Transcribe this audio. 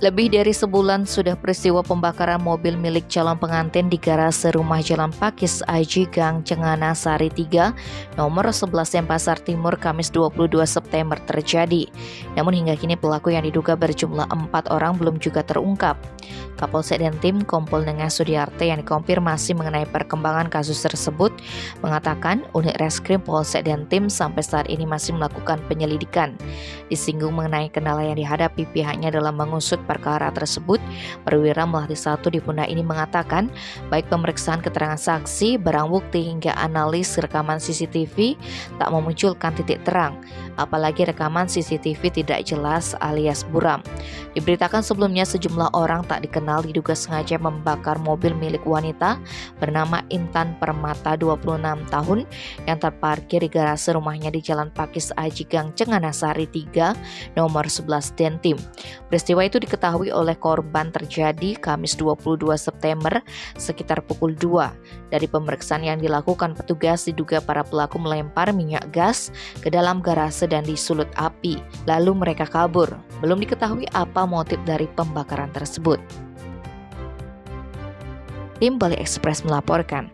Lebih dari sebulan sudah peristiwa pembakaran mobil milik calon pengantin di garase rumah Jalan Pakis Aji Gang Cengana Sari 3, nomor 11 Denpasar Timur, Kamis 22 September terjadi. Namun hingga kini pelaku yang diduga berjumlah 4 orang belum juga terungkap. Kapolsek dan tim Kompol Nengas Sudiarte yang dikonfirmasi mengenai perkembangan kasus tersebut mengatakan unit reskrim Polsek dan tim sampai saat ini masih melakukan penyelidikan. Disinggung mengenai kendala yang dihadapi pihaknya dalam mengusut perkara tersebut, Perwira Melati 1 di Punda ini mengatakan baik pemeriksaan keterangan saksi, barang bukti hingga analis rekaman CCTV tak memunculkan titik terang, apalagi rekaman CCTV tidak jelas alias buram. Diberitakan sebelumnya sejumlah orang tak dikenal diduga sengaja membakar mobil milik wanita bernama Intan Permata 26 tahun yang terparkir di garase rumahnya di Jalan Pakis Aji Gang Cengana Sari 3 nomor 11 Dentim. Peristiwa itu diketahui oleh korban terjadi Kamis 22 September sekitar pukul 2. Dari pemeriksaan yang dilakukan petugas diduga para pelaku melempar minyak gas ke dalam garase dan disulut api, lalu mereka kabur. Belum diketahui apa motif dari pembakaran tersebut. Tim Bali Express melaporkan.